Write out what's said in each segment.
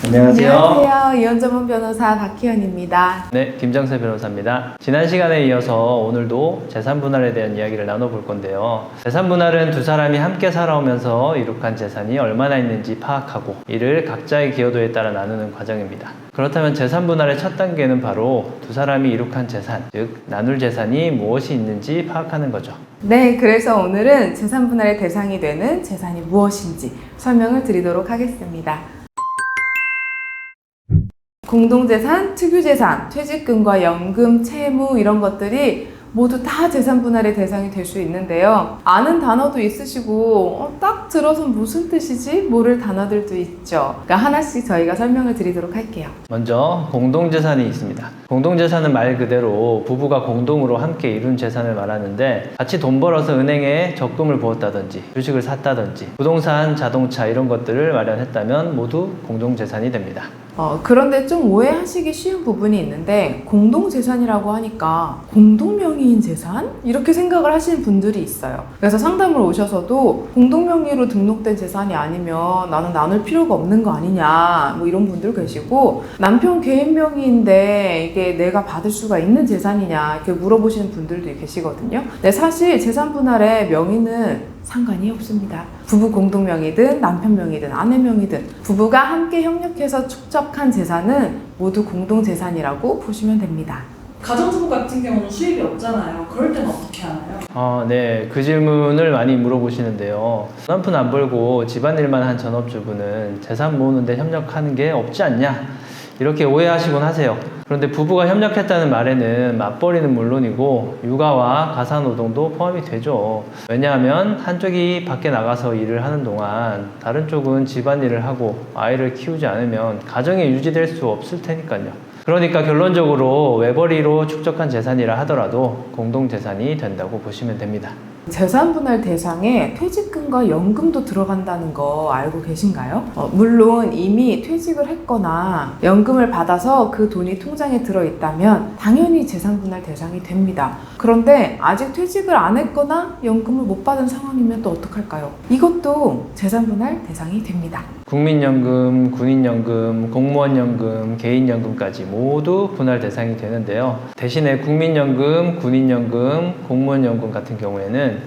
안녕하세요. 안녕하세요. 이혼전문 변호사 박희연입니다. 네, 김정세 변호사입니다. 지난 시간에 이어서 오늘도 재산분할에 대한 이야기를 나눠볼 건데요. 재산분할은 두 사람이 함께 살아오면서 이룩한 재산이 얼마나 있는지 파악하고 이를 각자의 기여도에 따라 나누는 과정입니다. 그렇다면 재산분할의 첫 단계는 바로 두 사람이 이룩한 재산, 즉 나눌 재산이 무엇이 있는지 파악하는 거죠. 네, 그래서 오늘은 재산분할의 대상이 되는 재산이 무엇인지 설명을 드리도록 하겠습니다. 공동재산, 특유재산, 퇴직금과 연금, 채무 이런 것들이 모두 다 재산분할의 대상이 될 수 있는데요. 아는 단어도 있으시고 딱 들어서 무슨 뜻이지? 모를 단어들도 있죠. 그러니까 하나씩 저희가 설명을 드리도록 할게요. 먼저 공동재산이 있습니다. 공동재산은 말 그대로 부부가 공동으로 함께 이룬 재산을 말하는데 같이 돈 벌어서 은행에 적금을 부었다든지 주식을 샀다든지 부동산, 자동차 이런 것들을 마련했다면 모두 공동재산이 됩니다. 그런데 좀 오해하시기 쉬운 부분이 있는데 공동재산이라고 하니까 공동명의인 재산? 이렇게 생각을 하시는 분들이 있어요. 그래서 상담을 오셔서도 공동명의로 등록된 재산이 아니면 나는 나눌 필요가 없는 거 아니냐 뭐 이런 분들 계시고 남편 개인 명의인데 이게 내가 받을 수가 있는 재산이냐 이렇게 물어보시는 분들도 계시거든요. 근데 사실 재산분할의 명의는 상관이 없습니다. 부부 공동명의든 남편 명의든 아내 명의든 부부가 함께 협력해서 축적한 재산은 모두 공동재산이라고 보시면 됩니다. 가정주부 같은 경우는 수입이 없잖아요. 그럴 때는 어떻게 하나요? 네. 그 질문을 많이 물어보시는데요. 남편 안 벌고 집안일만 한 전업주부는 재산 모으는데 협력하는 게 없지 않냐? 이렇게 오해하시곤 하세요. 그런데 부부가 협력했다는 말에는 맞벌이는 물론이고 육아와 가사노동도 포함이 되죠. 왜냐하면 한쪽이 밖에 나가서 일을 하는 동안 다른 쪽은 집안일을 하고 아이를 키우지 않으면 가정이 유지될 수 없을 테니까요. 그러니까 결론적으로 외벌이로 축적한 재산이라 하더라도 공동재산이 된다고 보시면 됩니다. 재산분할 대상에 퇴직금과 연금도 들어간다는 거 알고 계신가요? 물론 이미 퇴직을 했거나 연금을 받아서 그 돈이 통장에 들어있다면 당연히 재산분할 대상이 됩니다. 그런데 아직 퇴직을 안 했거나 연금을 못 받은 상황이면 또 어떡할까요? 이것도 재산분할 대상이 됩니다. 국민연금, 군인연금, 공무원연금, 개인연금까지 모두 분할 대상이 되는데요. 대신에 국민연금, 군인연금, 공무원연금 같은 경우에는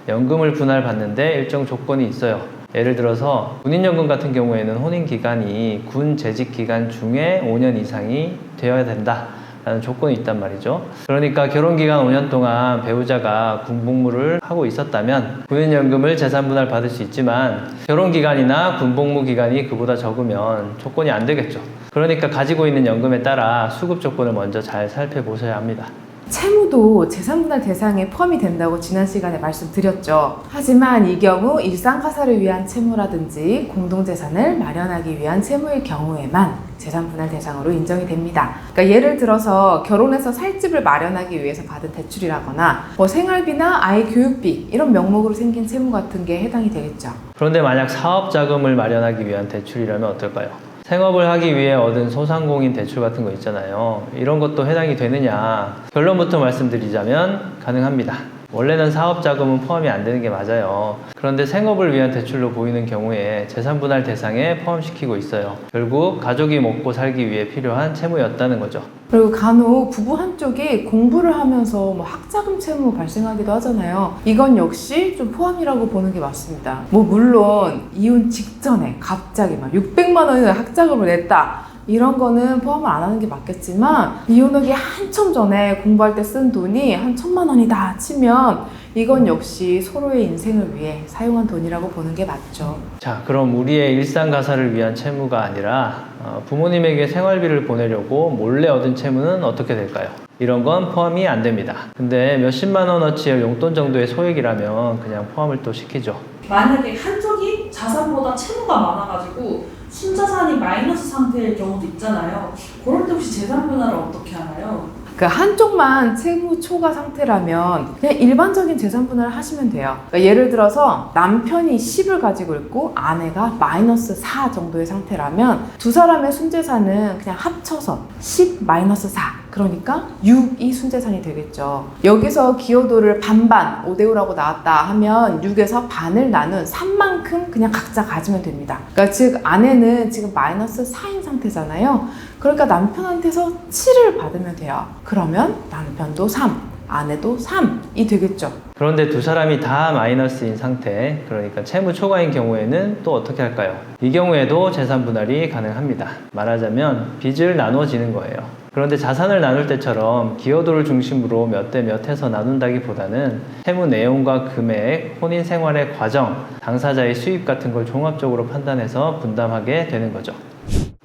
연금을 분할받는데 일정 조건이 있어요. 예를 들어서 군인연금 같은 경우에는 혼인기간이 군 재직기간 중에 5년 이상이 되어야 된다 라는 조건이 있단 말이죠. 그러니까 결혼기간 5년 동안 배우자가 군복무를 하고 있었다면 군인연금을 재산분할 받을 수 있지만 결혼기간이나 군복무기간이 그보다 적으면 조건이 안 되겠죠. 그러니까 가지고 있는 연금에 따라 수급 조건을 먼저 잘 살펴보셔야 합니다. 채무도 재산분할 대상에 포함이 된다고 지난 시간에 말씀드렸죠. 하지만 이 경우 일상가사를 위한 채무라든지 공동재산을 마련하기 위한 채무의 경우에만 재산분할 대상으로 인정이 됩니다. 그러니까 예를 들어서 결혼해서 살 집을 마련하기 위해서 받은 대출이라거나 생활비나 아이 교육비 이런 명목으로 생긴 채무 같은 게 해당이 되겠죠. 그런데 만약 사업자금을 마련하기 위한 대출이라면 어떨까요? 생업을 하기 위해 얻은 소상공인 대출 같은 거 있잖아요. 이런 것도 해당이 되느냐? 결론부터 말씀드리자면 가능합니다. 원래는 사업자금은 포함이 안 되는 게 맞아요. 그런데 생업을 위한 대출로 보이는 경우에 재산분할 대상에 포함시키고 있어요. 결국 가족이 먹고 살기 위해 필요한 채무였다는 거죠. 그리고 간혹 부부 한쪽이 공부를 하면서 학자금 채무 발생하기도 하잖아요. 이건 역시 좀 포함이라고 보는 게 맞습니다. 물론 이혼 직전에 갑자기 600만 원의 학자금을 냈다. 이런 거는 포함을 안 하는 게 맞겠지만 이혼하기 한참 전에 공부할 때 쓴 돈이 한 1,000만 원이다 치면 이건 역시 서로의 인생을 위해 사용한 돈이라고 보는 게 맞죠. 자, 그럼 우리의 일상가사를 위한 채무가 아니라 부모님에게 생활비를 보내려고 몰래 얻은 채무는 어떻게 될까요? 이런 건 포함이 안 됩니다. 근데 몇십만 원어치의 용돈 정도의 소액이라면 그냥 포함을 또 시키죠. 만약에 한쪽이 자산보다 채무가 많아가지고 순자산이 마이너스 상태일 경우도 있잖아요. 그럴 때 혹시 재산분할을 어떻게 하나요? 그 한쪽만 채무 초과 상태라면 그냥 일반적인 재산 분할을 하시면 돼요. 그러니까 예를 들어서 남편이 10을 가지고 있고 아내가 마이너스 4 정도의 상태라면 두 사람의 순재산은 그냥 합쳐서 10 마이너스 4 그러니까 6이 순재산이 되겠죠. 여기서 기여도를 반반 5대5라고 나왔다 하면 6에서 반을 나눈 3만큼 그냥 각자 가지면 됩니다. 그러니까 즉 아내는 지금 마이너스 4인 상태잖아요. 그러니까 남편한테서 7을 받으면 돼요. 그러면 남편도 3, 아내도 3이 되겠죠. 그런데 두 사람이 다 마이너스인 상태, 그러니까 채무 초과인 경우에는 또 어떻게 할까요? 이 경우에도 재산 분할이 가능합니다. 말하자면 빚을 나눠지는 거예요. 그런데 자산을 나눌 때처럼 기여도를 중심으로 몇 대 몇 해서 나눈다기보다는 채무 내용과 금액, 혼인 생활의 과정, 당사자의 수입 같은 걸 종합적으로 판단해서 분담하게 되는 거죠.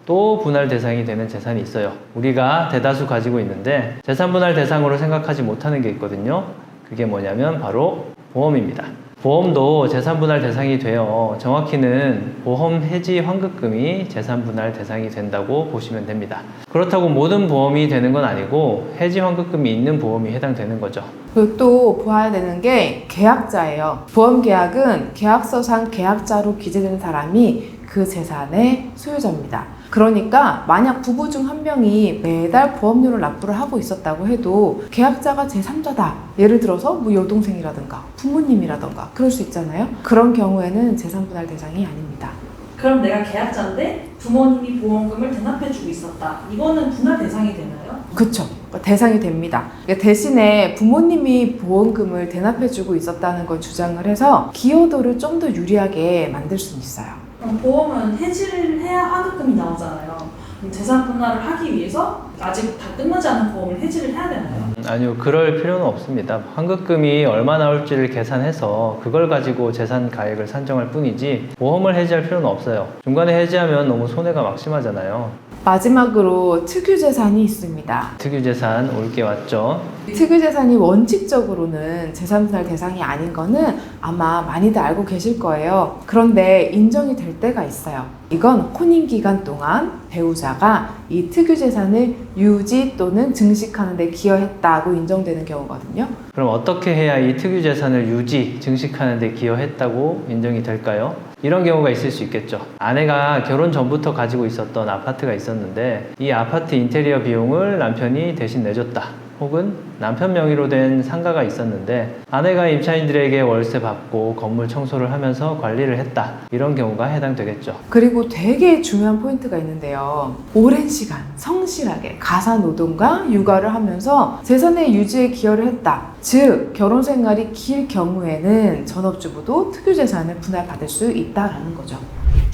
또 분할 대상이 되는 재산이 있어요. 우리가 대다수 가지고 있는데 재산 분할 대상으로 생각하지 못하는 게 있거든요. 그게 뭐냐면 바로 보험입니다. 보험도 재산 분할 대상이 되어 정확히는 보험 해지 환급금이 재산 분할 대상이 된다고 보시면 됩니다. 그렇다고 모든 보험이 되는 건 아니고 해지 환급금이 있는 보험이 해당되는 거죠. 그리고 또 봐야 되는 게 계약자예요. 보험 계약은 계약서상 계약자로 기재된 사람이 그 재산의 소유자입니다. 그러니까 만약 부부 중 한 명이 매달 보험료를 납부를 하고 있었다고 해도 계약자가 제3자다. 예를 들어서 뭐 여동생이라든가 부모님이라든가 그럴 수 있잖아요. 그런 경우에는 재산 분할 대상이 아닙니다. 그럼 내가 계약자인데 부모님이 보험금을 대납해주고 있었다. 이거는 분할 대상이 되나요? 그쵸. 대상이 됩니다. 대신에 부모님이 보험금을 대납해주고 있었다는 걸 주장을 해서 기여도를 좀 더 유리하게 만들 수는 있어요. 그럼 보험은 해지를 해야 환급금이 나오잖아요. 그럼 재산 분할을 하기 위해서 아직 다 끝나지 않은 보험을 해지를 해야 되나요? 아니요, 그럴 필요는 없습니다. 환급금이 얼마 나올지를 계산해서 그걸 가지고 재산 가액을 산정할 뿐이지 보험을 해지할 필요는 없어요. 중간에 해지하면 너무 손해가 막심하잖아요. 마지막으로 특유재산이 있습니다. 특유재산 올게 왔죠. 특유재산이 원칙적으로는 재산분할 대상이 아닌 거는 아마 많이들 알고 계실 거예요. 그런데 인정이 될 때가 있어요. 이건 혼인기간 동안 배우자가 이 특유재산을 유지 또는 증식하는 데 기여했다고 인정되는 경우거든요. 그럼 어떻게 해야 이 특유재산을 유지, 증식하는 데 기여했다고 인정이 될까요? 이런 경우가 있을 수 있겠죠. 아내가 결혼 전부터 가지고 있었던 아파트가 있었는데 이 아파트 인테리어 비용을 남편이 대신 내줬다. 혹은 남편 명의로 된 상가가 있었는데 아내가 임차인들에게 월세 받고 건물 청소를 하면서 관리를 했다. 이런 경우가 해당되겠죠. 그리고 되게 중요한 포인트가 있는데요. 오랜 시간 성실하게 가사노동과 육아를 하면서 재산의 유지에 기여를 했다. 즉 결혼 생활이 길 경우에는 전업주부도 특유재산을 분할받을 수 있다라는 거죠.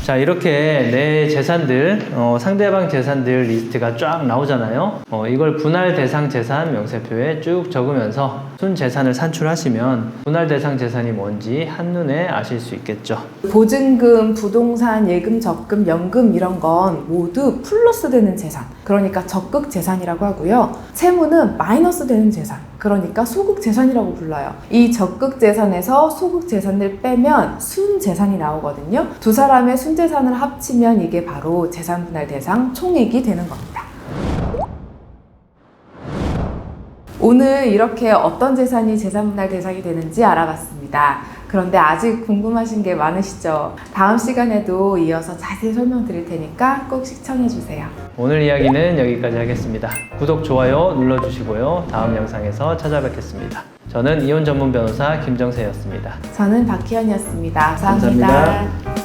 자, 이렇게 내 재산들, 상대방 재산들 리스트가 쫙 나오잖아요. 이걸 분할 대상 재산 명세표에 쭉 적으면서 순 재산을 산출하시면 분할 대상 재산이 뭔지 한눈에 아실 수 있겠죠. 보증금, 부동산, 예금, 적금, 연금 이런 건 모두 플러스 되는 재산. 그러니까 적극 재산이라고 하고요. 채무는 마이너스 되는 재산. 그러니까 소극 재산이라고 불러요. 이 적극 재산에서 소극 재산을 빼면 순 재산이 나오거든요. 두 사람의 순 재산을 합치면 이게 바로 재산 분할 대상 총액이 되는 겁니다. 오늘 이렇게 어떤 재산이 재산 분할 대상이 되는지 알아봤습니다. 그런데 아직 궁금하신 게 많으시죠? 다음 시간에도 이어서 자세히 설명드릴 테니까 꼭 시청해주세요. 오늘 이야기는 여기까지 하겠습니다. 구독, 좋아요 눌러주시고요. 다음 영상에서 찾아뵙겠습니다. 저는 이혼 전문 변호사 김정세였습니다. 저는 박희연이었습니다. 감사합니다. 감사합니다.